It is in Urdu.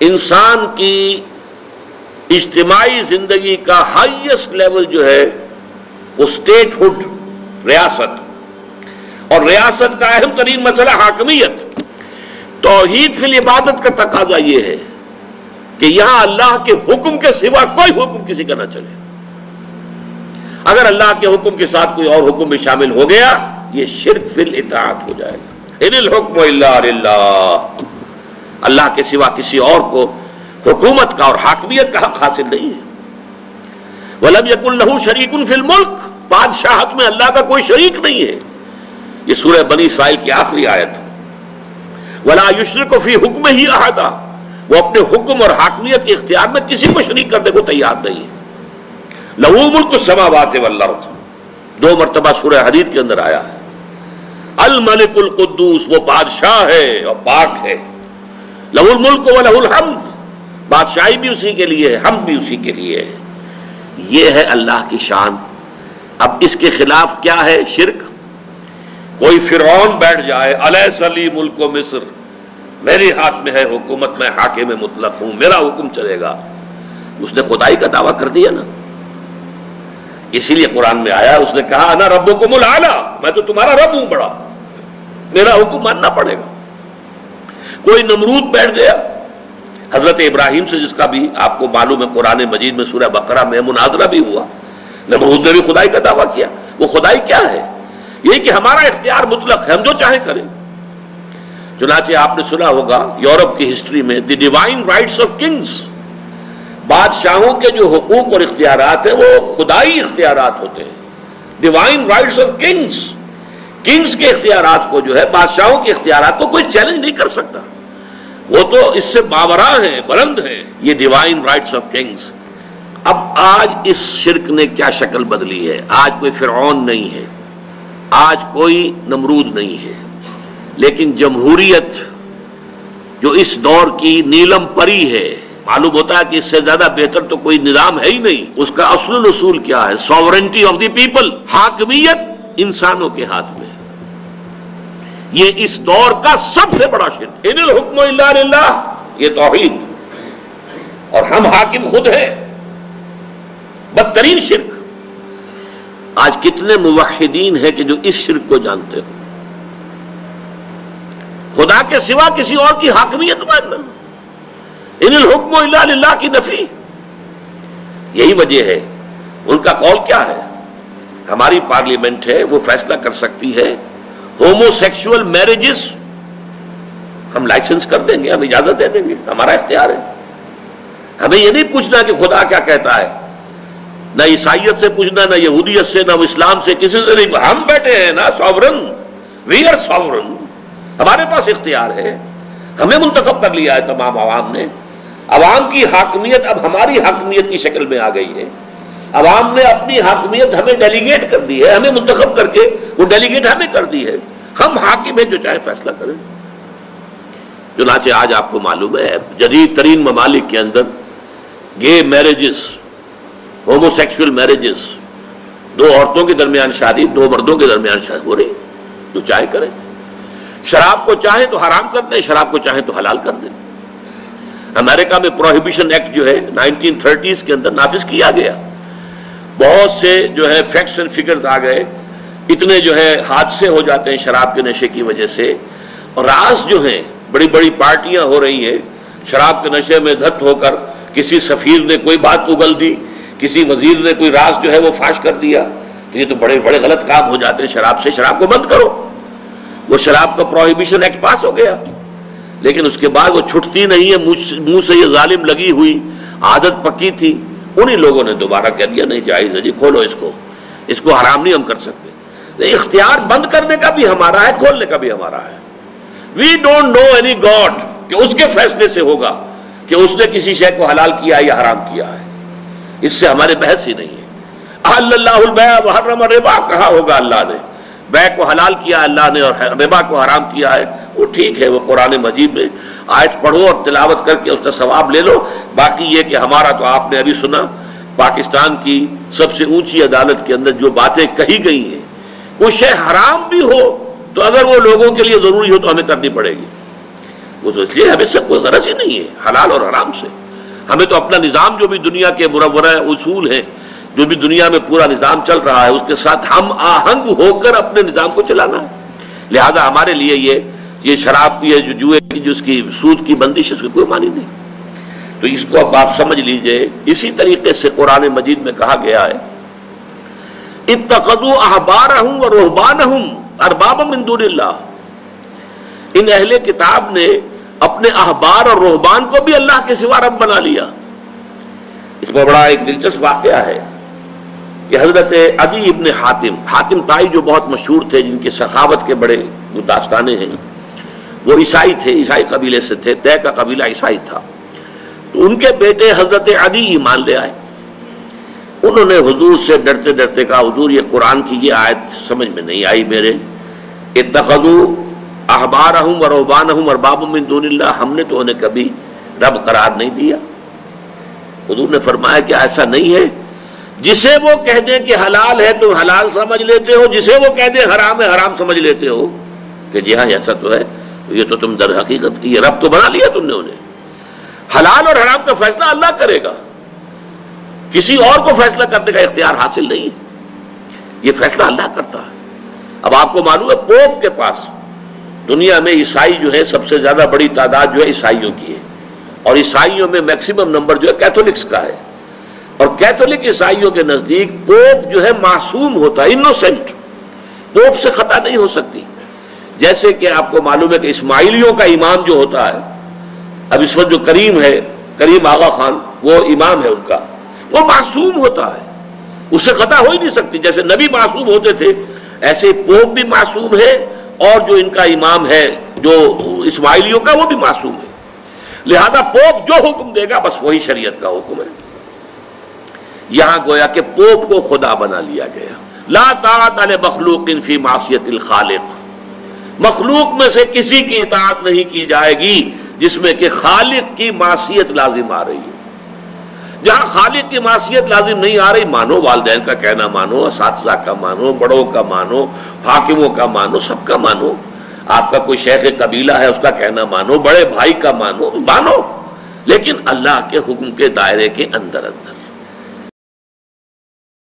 انسان کی اجتماعی زندگی کا ہائیسٹ لیول جو ہے وہ اسٹیٹ ہوڈ، ریاست، اور ریاست کا اہم ترین مسئلہ حاکمیت۔ توحید فی العبادت کا تقاضا یہ ہے کہ یہاں اللہ کے حکم کے سوا کوئی حکم کسی کا نہ چلے۔ اگر اللہ کے حکم کے ساتھ کوئی اور حکم بھی شامل ہو گیا یہ شرک فی الاطاعت ہو جائے گا۔ ان الحکم الا للہ، اللہ کے سوا کسی اور کو حکومت کا اور حاکمیت کا حق حاصل نہیں ہے۔ وَلَمْ يَكُنْ لَهُ شَرِيكٌ فِي الْمُلْكِ، بادشاہت میں اللہ کا کوئی شریک نہیں ہے۔ یہ سورہ بنی اسرائیل کی آخری آیت ہے۔ وَلَا يُشْرِكُ فِي حُكْمِهِ أَحَدًا، وہ اپنے حکم اور حاکمیت کے اختیار میں کسی کو شریک کرنے کو تیار نہیں ہے۔ لَهُ مُلْكُ السَّمَاوَاتِ وَالْأَرْضِ، 2 مرتبہ سورہ حدید کے اندر آیا ہے۔ الملک القدوس، وہ بادشاہ ہے اور پاک ہے۔ لَهُ الْمُلْكُ وَلَهُ الْحَمْدُ، بادشاہی بھی اسی کے لیے ہے، حمد بھی اسی کے لیے ہے۔ یہ ہے اللہ کی شان۔ اب اس کے خلاف کیا ہے؟ شرک۔ کوئی فرعون بیٹھ جائے، الیس لی ملک مصر، میرے ہاتھ میں ہے حکومت، میں حاکم مطلق ہوں، میرا حکم چلے گا، اس نے خدائی کا دعویٰ کر دیا نا۔ اسی لیے قرآن میں آیا، اس نے کہا انا ربکم الاعلی، میں تو تمہارا رب ہوں بڑا، میرا حکم ماننا پڑے گا۔ کوئی نمرود بیٹھ گیا، حضرت ابراہیم سے جس کا بھی آپ کو معلوم ہے قرآن مجید میں سورہ بقرہ میں مناظرہ بھی ہوا، نمرود نے بھی خدائی کا دعویٰ کیا۔ وہ خدائی کیا ہے؟ یہی کہ ہمارا اختیار مطلق ہے، ہم جو چاہیں کریں۔ چنانچہ آپ نے سنا ہوگا یورپ کی ہسٹری میں the divine rights of kings, بادشاہوں کے جو حقوق اور اختیارات ہیں وہ خدائی اختیارات ہوتے ہیں۔ Divine rights of kings, kings کے اختیارات کو جو ہے، بادشاہوں کے اختیارات کو کوئی چیلنج نہیں کر سکتا، وہ تو اس سے باوراء ہیں، بلند ہیں۔ یہ ڈیوائن رائٹس آف کنگز۔ اب آج اس شرک نے کیا شکل بدلی ہے؟ آج کوئی فرعون نہیں ہے، آج کوئی نمرود نہیں ہے، لیکن جمہوریت جو اس دور کی نیلم پری ہے، معلوم ہوتا ہے کہ اس سے زیادہ بہتر تو کوئی نظام ہے ہی نہیں۔ اس کا اصل اصول کیا ہے؟ ساورنٹی آف دی پیپل، حاکمیت انسانوں کے ہاتھ میں۔ یہ اس دور کا سب سے بڑا شرک، ان الحکم الا للہ، یہ توحید، اور ہم حاکم خود ہیں، بدترین شرک۔ آج کتنے موحدین ہیں کہ جو اس شرک کو جانتے ہو؟ خدا کے سوا کسی اور کی حاکمیت ماننا، ان الحکم الا للہ کی نفی۔ یہی وجہ ہے ان کا قول کیا ہے؟ ہماری پارلیمنٹ ہے، وہ فیصلہ کر سکتی ہے ہومو سیکشول میرجز ہم لائسنس کر دیں گے، ہم اجازت دے دیں گے، ہمارا اختیار ہے۔ ہمیں یہ نہیں پوچھنا کہ خدا کیا کہتا ہے، نہ عیسائیت سے پوچھنا، نہ یہودیت سے، نہ اسلام سے، کسی سے نہیں۔ ہم بیٹھے ہیں نا ساورن، وی آر ساورن، ہمارے پاس اختیار ہے، ہمیں منتخب کر لیا ہے تمام عوام نے۔ عوام کی حاکمیت اب ہماری حاکمیت کی شکل میں آ گئی ہے۔ عوام نے اپنی حاکمیت ہمیں ڈیلیگیٹ کر دی ہے، ہمیں منتخب کر کے وہ ڈیلیگیٹ ہمیں کر دی ہے، ہم حاکم ہیں، جو چاہے فیصلہ کریں۔ چنانچہ آج آپ کو معلوم ہے جدید ترین ممالک کے اندر گے میرجز، ہومو سیکشول میرجز، 2 عورتوں کے درمیان شادی، 2 مردوں کے درمیان شادی ہو رہی، جو چاہے کریں۔ شراب کو چاہیں تو حرام کر دیں، شراب کو چاہیں تو حلال کر دیں۔ امریکہ میں پروہیبیشن ایکٹ جو ہے 1930s کے اندر نافذ کیا گیا، بہت سے جو ہے فیکٹس اینڈ فگرز آ گئے، اتنے جو ہے حادثے ہو جاتے ہیں شراب کے نشے کی وجہ سے، اور راز جو ہیں بڑی بڑی پارٹیاں ہو رہی ہیں شراب کے نشے میں دھت ہو کر، کسی سفیر نے کوئی بات اگل دی، کسی وزیر نے کوئی راز جو ہے وہ فاش کر دیا، تو یہ تو بڑے بڑے غلط کام ہو جاتے ہیں شراب سے۔ شراب کو بند کرو، وہ شراب کا پروہیبیشن ایکٹ پاس ہو گیا، لیکن اس کے بعد وہ چھٹتی نہیں ہے، منہ سے یہ ظالم لگی ہوئی عادت پکی تھی، انہی لوگوں نے دوبارہ کہہ دیا نہیں جائز ہے جی، کھولو اس کو حرام نہیں ہم کر سکتے۔ نہیں، اختیار بند کرنے کا بھی ہمارا ہے، کھولنے کا بھی ہمارا ہے۔ We don't know any god کہ اس کے فیصلے سے ہوگا کہ اس نے کسی شے کو حلال کیا ہے یا حرام کیا ہے، اس سے ہمارے بحث ہی نہیں ہے۔ احل اللہ البیع وحرم الربا، کہا ہوگا اللہ نے، بیع کو حلال کیا اللہ نے اور ربا کو حرام کیا ہے، وہ ٹھیک ہے، وہ قرآن مجید میں آیت پڑھو اور تلاوت کر کے اس کا ثواب لے لو۔ باقی یہ کہ ہمارا تو آپ نے ابھی سنا، پاکستان کی سب سے اونچی عدالت کے اندر جو باتیں کہی گئی ہیں، کوئی شے حرام بھی ہو تو اگر وہ لوگوں کے لیے ضروری ہو تو ہمیں کرنی پڑے گی۔ وہ تو اس لیے ہمیں سے کوئی غرض ہی نہیں ہے حلال اور حرام سے. ہمیں تو اپنا نظام جو بھی دنیا کے مرورہ اصول ہیں، جو بھی دنیا میں پورا نظام چل رہا ہے، اس کے ساتھ ہم آہنگ ہو کر اپنے نظام کو چلانا ہے. لہذا ہمارے لیے یہ شراب کی، جو جوئے کی، جو اس کی سود کی بندش، اس کی کوئی معنی نہیں. تو اس کو اب آپ سمجھ لیجئے. اسی طریقے سے قرآن مجید میں کہا گیا ہے اتخذوا احبارهم ورهبانهم اربابا من دون اللہ. ان اہل کتاب نے اپنے احبار اور رہبان کو بھی اللہ کے سوا رب بنا لیا. اس میں بڑا ایک دلچسپ واقعہ ہے کہ حضرت عدی ابن حاتم طائی جو بہت مشہور تھے، جن کی سخاوت کے بڑے داستانے ہیں، وہ عیسائی تھے، عیسائی قبیلے سے تھے، طے کا قبیلہ عیسائی تھا. تو ان کے بیٹے حضرت عدی ایمان لے آئے. انہوں نے حضور سے ڈرتے ڈرتے کہا حضور یہ قرآن کی یہ آیت سمجھ میں نہیں آئی میرے، اتخذوا احبارہم ورہبانہم اربابا من دون اللہ، ہم نے تو انہیں کبھی رب قرار نہیں دیا. حضور نے فرمایا کہ ایسا نہیں ہے، جسے وہ کہہ دیں کہ حلال ہے تم حلال سمجھ لیتے ہو، جسے وہ کہہ دیں حرام ہے حرام سمجھ لیتے ہو. کہ جی ہاں ایسا تو ہے، یہ تو تم در حقیقت یہ رب تو بنا لیا تم نے انہیں. حلال اور حرام کا فیصلہ اللہ کرے گا، کسی اور کو فیصلہ کرنے کا اختیار حاصل نہیں، یہ فیصلہ اللہ کرتا ہے. اب آپ کو معلوم ہے پوپ کے پاس دنیا میں عیسائی جو ہے سب سے زیادہ بڑی تعداد جو ہے عیسائیوں کی ہے، اور عیسائیوں میں میکسیمم نمبر جو ہے کیتھولکس کا ہے. اور کیتھولک عیسائیوں کے نزدیک پوپ جو ہے معصوم ہوتا ہے، انوسنٹ، پوپ سے خطا نہیں ہو سکتی. جیسے کہ آپ کو معلوم ہے کہ اسماعیلیوں کا امام جو ہوتا ہے، اب اس وقت جو کریم ہے، کریم آغا خان، وہ امام ہے ان کا، وہ معصوم ہوتا ہے، اس سے خطا ہو ہی نہیں سکتی. جیسے نبی معصوم ہوتے تھے ایسے پوپ بھی معصوم ہے، اور جو ان کا امام ہے جو اسماعیلیوں کا وہ بھی معصوم ہے. لہذا پوپ جو حکم دے گا بس وہی شریعت کا حکم ہے. یہاں گویا کہ پوپ کو خدا بنا لیا گیا. لا طاعت لمخلوق فی معصیت الخالق، مخلوق میں سے کسی کی اطاعت نہیں کی جائے گی جس میں کہ خالق کی معصیت لازم آ رہی ہے. جہاں خالق کی معصیت لازم نہیں آ رہی، مانو والدین کا کہنا مانو، اساتذہ کا مانو، بڑوں کا مانو، حاکموں کا مانو، سب کا مانو. آپ کا کوئی شیخ قبیلہ ہے اس کا کہنا مانو، بڑے بھائی کا مانو، لیکن اللہ کے حکم کے دائرے کے اندر اندر.